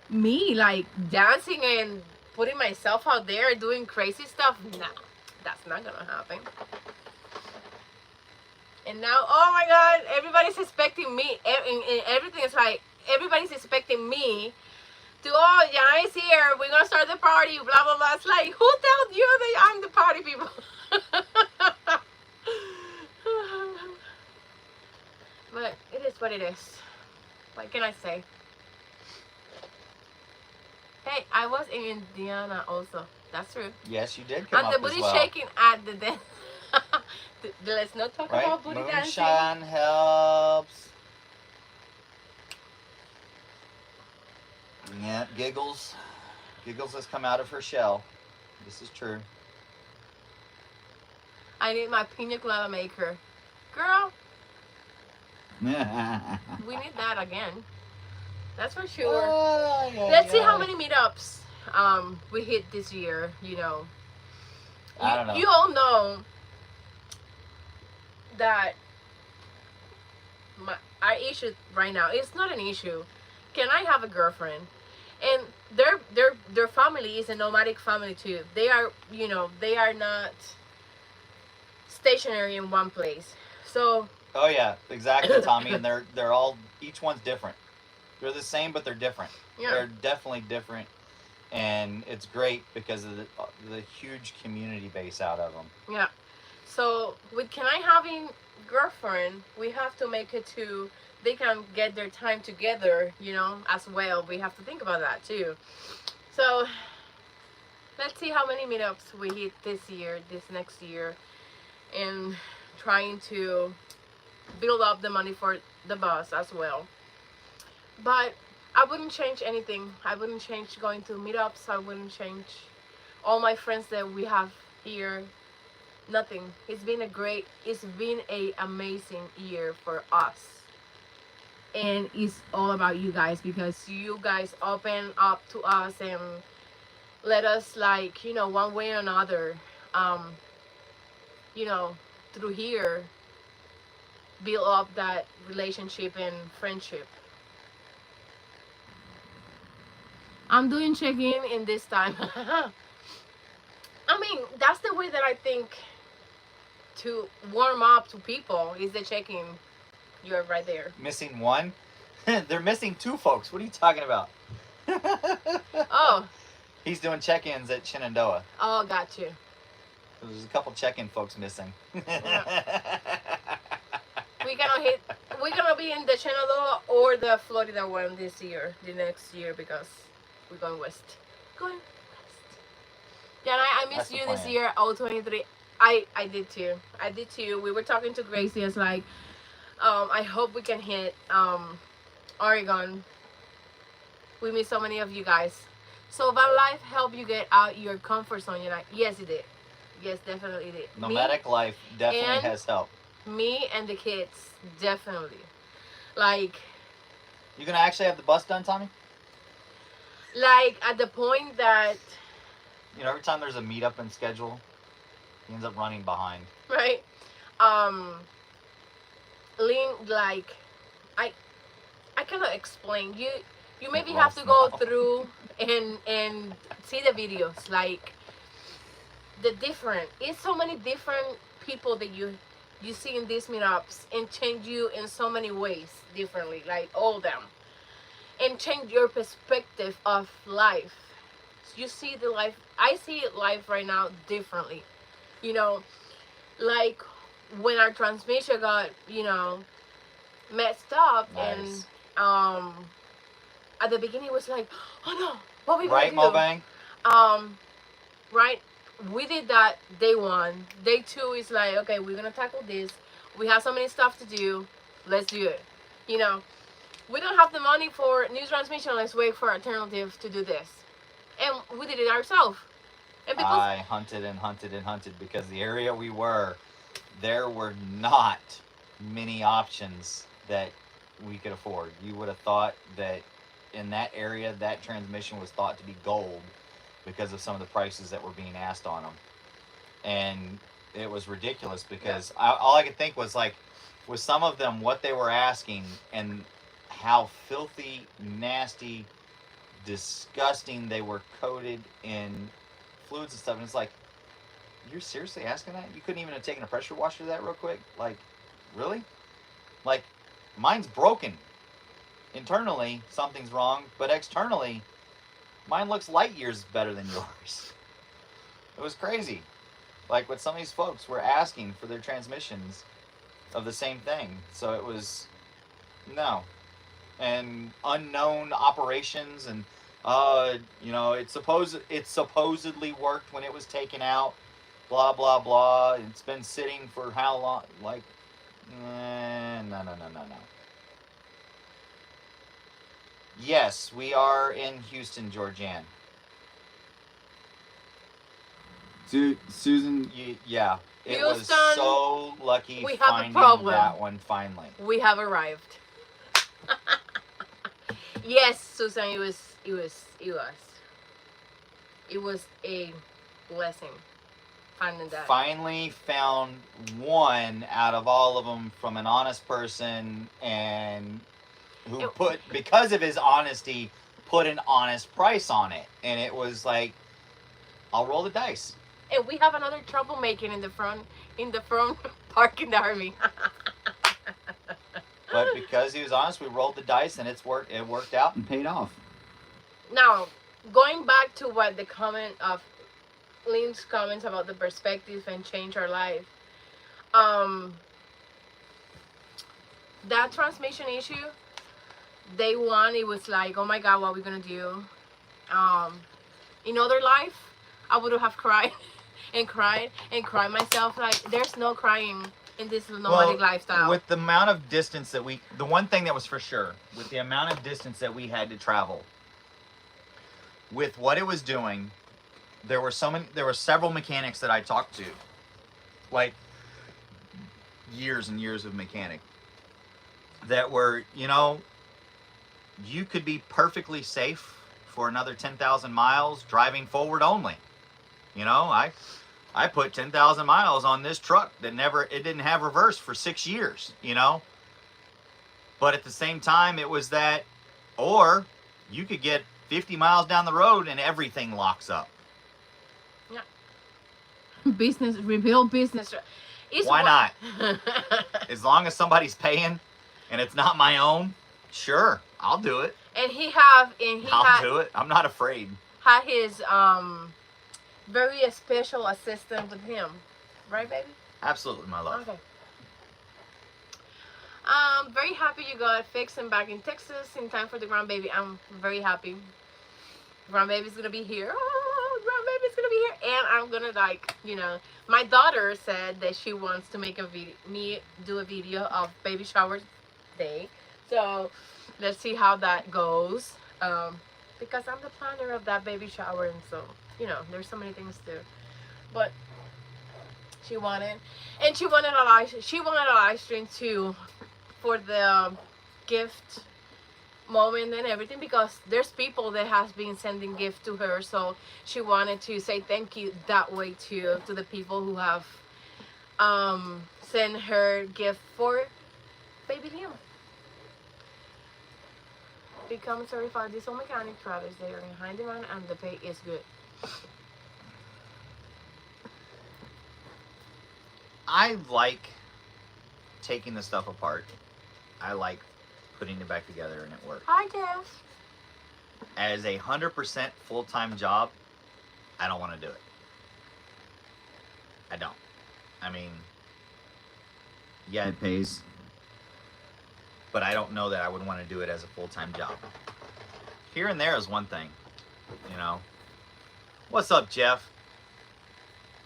me, like, dancing and putting myself out there, doing crazy stuff, nah, that's not gonna happen. And now, oh my God, everybody's expecting me, and everything is like, everybody's expecting me to, oh, Yanai's here, we're gonna start the party, blah, blah, blah. It's like, who tells you that I'm the party people? But it is what it is. What can I say? Hey, I was in Indiana also. That's true. Yes, you did come and up the booty as well. shaking at the dance. Let's not talk about booty dancing. Moonshine helps. Yeah, Giggles. Giggles has come out of her shell. This is true. I need my pina colada maker. Girl, we need that again. That's for sure. Let's see how many meetups we hit this year, you know. I don't know. You all know that our issue right now, it's not an issue. Can I have a girlfriend? And their family is a nomadic family too. They are, you know, they are not stationary in one place. So oh yeah, exactly, Tommy. And they're all, each one's different. They're the same, but they're different. Yeah. They're definitely different, and it's great because of the huge community base out of them. Yeah. So with Kenai having girlfriend, we have to make it to they can get their time together, you know, as well. We have to think about that too. So let's see how many meetups we hit this year, this next year, and trying to build up the money for the bus as well. But I wouldn't change anything. I wouldn't change going to meetups. I wouldn't change all my friends that we have here. Nothing. It's been a amazing year for us. And it's all about you guys, because you guys open up to us and let us, like, you know, one way or another, you know, through here, build up that relationship and friendship. I'm doing check-in in this time. I mean, that's the way that I think to warm up to people, is the check-in. You're right there. Missing one? They're missing two folks. What are you talking about? Oh. He's doing check-ins at Shenandoah. Oh, got you. There's a couple check-in folks missing. Yeah. We're gonna be in the Shenandoah or the Florida one this year, the next year, because we're going west. Going west. Yeah, I missed you this year, 023. I did too. I did too. We were talking to Gracie. It's like, I hope we can hit Oregon. We miss so many of you guys. So Van Life helped you get out your comfort zone, you know? Yes, it did. Yes, definitely did. Nomadic life definitely has helped. Me and the kids, definitely. Like, you gonna actually have the bus done, Tommy? Like, at the point that, you know, every time there's a meetup in schedule, he ends up running behind. Right. Like, I cannot explain. You maybe have to go through and see the videos. Like, it's so many different people that you see in these meetups, and change you in so many ways differently, like all of them, and change your perspective of life. So you see the life, I see life right now differently, you know. Like when our transmission got, you know, messed up. Nice. And at the beginning it was like, oh no, what we gonna do? Right, Mobang? Right, we did that day one. Day two is like, okay, we're gonna tackle this. We have so many stuff to do. Let's do it. You know, we don't have the money for new transmission. Let's wait for alternative to do this. And we did it ourselves. And because I hunted and hunted and hunted because the area we were, there were not many options that we could afford. You would have thought that in that area, that transmission was thought to be gold because of some of the prices that were being asked on them. And it was ridiculous because all I could think was like, with some of them, what they were asking and how filthy, nasty, disgusting they were coated in fluids and stuff. And it's like, you're seriously asking that? You couldn't even have taken a pressure washer to that real quick? Like, really? Like, mine's broken. Internally, something's wrong, but externally, mine looks light years better than yours. It was crazy. Like, what some of these folks were asking for their transmissions of the same thing. So it was, no. And unknown operations and, you know, it supposedly worked when it was taken out. Blah, blah, blah. It's been sitting for how long? Like, no. Yes, we are in Houston, Georgian. Susan, yeah. It Houston, was so lucky we have finding a problem. that one finally. We have arrived. Yes, Susan, it was a blessing finding that. Finally found one out of all of them from an honest person, and who because of his honesty, put an honest price on it. And it was like, I'll roll the dice. And we have another troublemaking in the front parking the army. But because he was honest, we rolled the dice, and it worked out and paid off. Now, going back to what the comment of Lynn's comments about the perspective and change our life. That transmission issue, day one, it was like, oh my God, what are we gonna do? In other life, I would have cried and cried and cried myself. Like, there's no crying in this nomadic lifestyle. With the amount of distance that the one thing that was for sure, with the amount of distance that we had to travel, with what it was doing, there were several mechanics that I talked to, like years and years of mechanic, that were, you know, you could be perfectly safe for another 10,000 miles driving forward only. You know, I put 10,000 miles on this truck that it didn't have reverse for 6 years, you know. But at the same time, it was that, or you could get 50 miles down the road and everything locks up. Yeah. Business, rebuild business. Why not? As long as somebody's paying and it's not my own, sure, I'll do it. And I'll do it. I'm not afraid. Had his very special assistant with him, right, baby? Absolutely, my love. Okay. Very happy you got fixed and back in Texas in time for the grandbaby. I'm very happy. Grandbaby's gonna be here. Oh, grandbaby's gonna be here, and I'm gonna, like, you know, my daughter said that she wants to make do a video of baby shower day. So let's see how that goes. Because I'm the planner of that baby shower, and so, you know, there's so many things to do. But she wanted a live stream too for the gift moment and everything, because there's people that has been sending gifts to her, so she wanted to say thank you that way to the people who have sent her gift for baby him. Become certified diesel mechanic, Travis. They are in high demand and the pay is good. I like taking the stuff apart. I like putting it back together and it works. Hi, Jeff. As a 100% full-time job, I don't want to do it. I don't. I mean, yeah, It pays. but I don't know that I would want to do it as a full-time job. Here and there is one thing, you know. What's up, Jeff?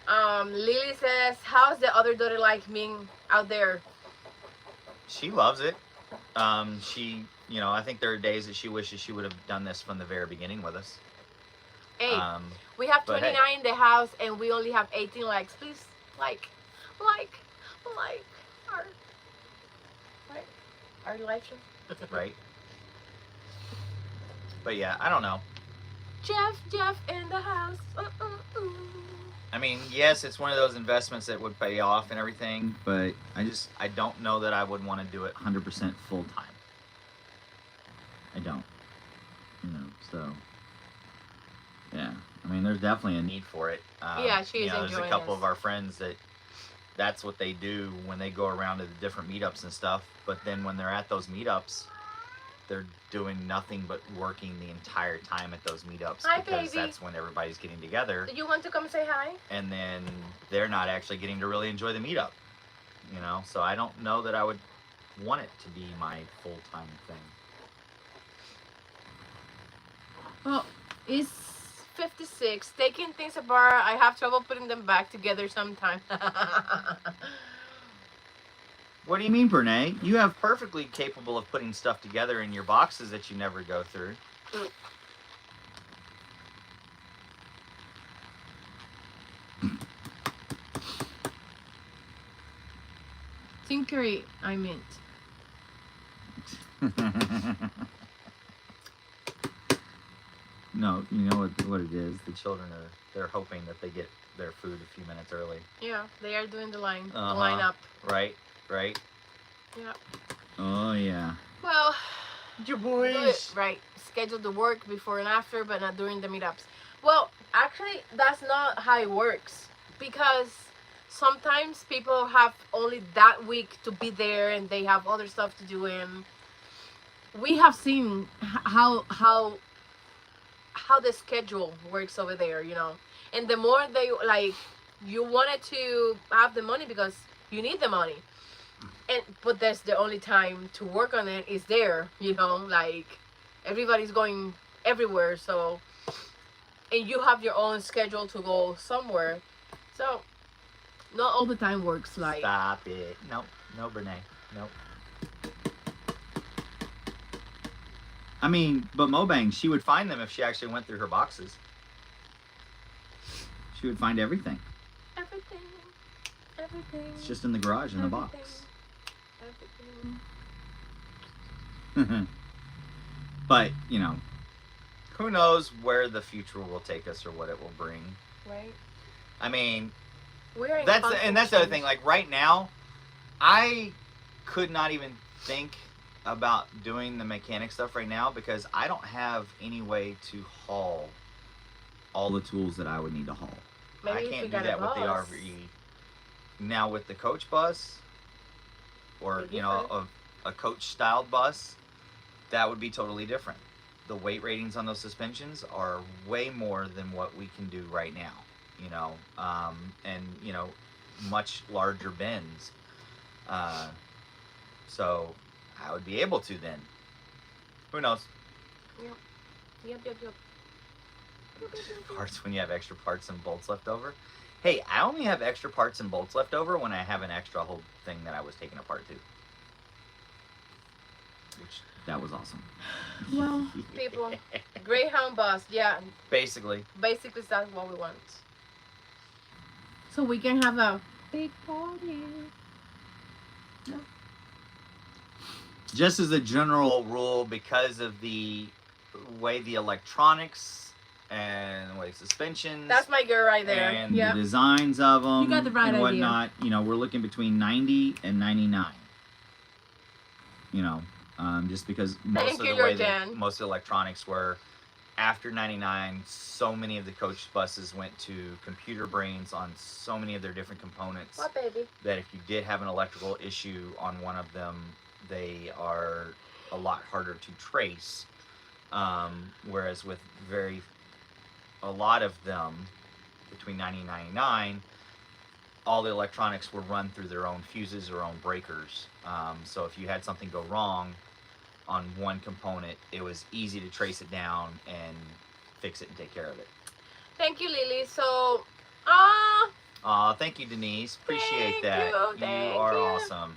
Lily says, how's the other daughter like being out there? She loves it. She, you know, I think there are days that she wishes she would have done this from the very beginning with us. Hey, we have 29 hey. in the house and we only have 18 likes. Please like our live show. Right. But yeah, I don't know. Jeff in the house. I mean, yes, it's one of those investments that would pay off and everything, but I don't know that I would want to do it 100% full time. I don't. You know, so yeah. I mean, there's definitely a need for it. Yeah, she's enjoying there's a couple of our friends that's what they do when they go around to the different meetups and stuff. But then when they're at those meetups, they're doing nothing but working the entire time at those meetups. Hi, because baby. that's when everybody's getting together. Do you want to come say hi? And then they're not actually getting to really enjoy the meetup. You know, so I don't know that I would want it to be my full-time thing. Well, it's 56. Taking things apart, I have trouble putting them back together sometimes. What do you mean, Bernay? You have perfectly capable of putting stuff together in your boxes that you never go through. Tinkery, I meant. No, you know what it is. The children they're hoping that they get their food a few minutes early. Yeah, they are doing the line up. Right. Yeah. Oh yeah. Well, your boys. Right. Schedule the work before and after, but not during the meetups. Well, actually, that's not how it works, because sometimes people have only that week to be there and they have other stuff to do, and we have seen how the schedule works over there, you know. And the more they you wanted to have the money because you need the money, but that's the only time to work on it is there, you know. Like, everybody's going everywhere, so, and you have your own schedule to go somewhere, so not all the time works like. Stop it. No, Bernay. Nope. I mean, but Mobang, she would find them if she actually went through her boxes. She would find everything. Everything. It's just in the garage in the box. Everything. But, you know, who knows where the future will take us or what it will bring. Right. I mean, that's the other thing. Like, right now, I could not even think about doing the mechanic stuff right now because I don't have any way to haul all the tools that I would need to haul. Maybe I can't do that with the RV. Now with the coach bus, or you know, a coach styled bus, that would be totally different. The weight ratings on those suspensions are way more than what we can do right now, you know, and you know, much larger bends. So I would be able to then. Who knows? Yep. Parts when you have extra parts and bolts left over. Hey, I only have extra parts and bolts left over when I have an extra whole thing that I was taking apart too. Which, that was awesome. Well, people, Greyhound bus, yeah. Basically, that's what we want. So we can have a big party. No. Just as a general rule, because of the way the electronics and the way suspensions. That's my girl right there. And the designs of them. You got the right and idea. whatnot. You know, we're looking between 90 and 99. You know, just because most of the electronics were after 99. So many of the coach buses went to computer brains on so many of their different components. What, baby? That if you did have an electrical issue on one of them, they are a lot harder to trace. Whereas with a lot of them, between 90 and 99, all the electronics were run through their own fuses or own breakers. So if you had something go wrong on one component, it was easy to trace it down and fix it and take care of it. Thank you, Lily. So, thank you, Denise. Appreciate that. Thank you are awesome.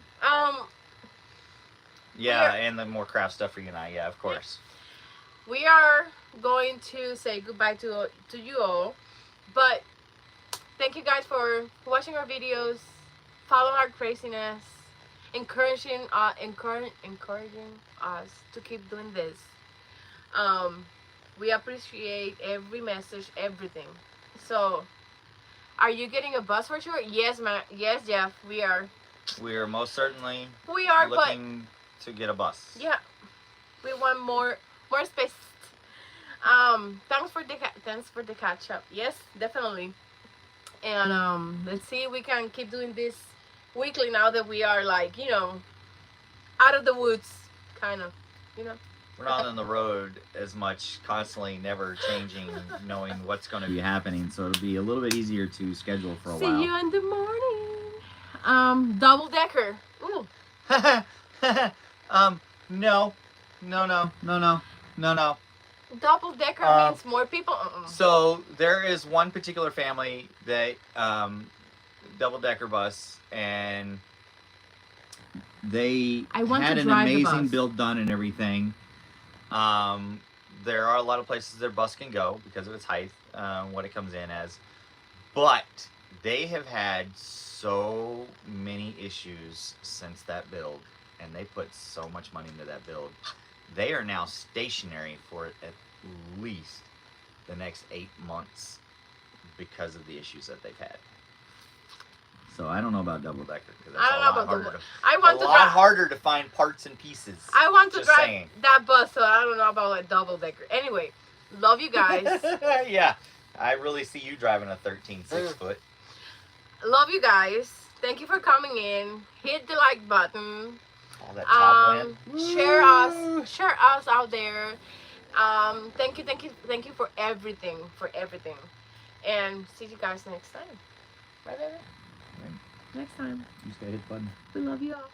Yeah, and the more craft stuff for you and I. Yeah, of course. We are going to say goodbye to you all, but thank you guys for watching our videos, follow our craziness, encouraging us to keep doing this. We appreciate every message, everything. So, are you getting a bus for sure? Yes, yes, Jeff, we are. We are most certainly looking to get a bus. Yeah, we want more space. Thanks for the catch up. Yes, definitely. And let's see if we can keep doing this weekly now that we are like, out of the woods, kind of, We're not on the road as much, constantly, never changing, knowing what's going to be happening. So it'll be a little bit easier to schedule for a while. See you in the morning. Double decker. Ooh. No. Double decker means more people. So there is one particular family that double decker bus, and they had an amazing build done and everything. There are a lot of places their bus can go because of its height, what it comes in as, but they have had so many issues since that build, and they put so much money into that build. They are now stationary for at least the next 8 months because of the issues that they've had. So I don't know about double decker because that's a lot harder to find parts and pieces. I want to drive that bus, so I don't know about a double decker. Anyway, love you guys. Yeah, I really see you driving a 13 6-foot. Love you guys. Thank you for coming in. Hit the like button. All that top land. Share us out there. Thank you for everything, and see you guys next time. Right, baby? Next time. You just gotta hit the button. We love you all.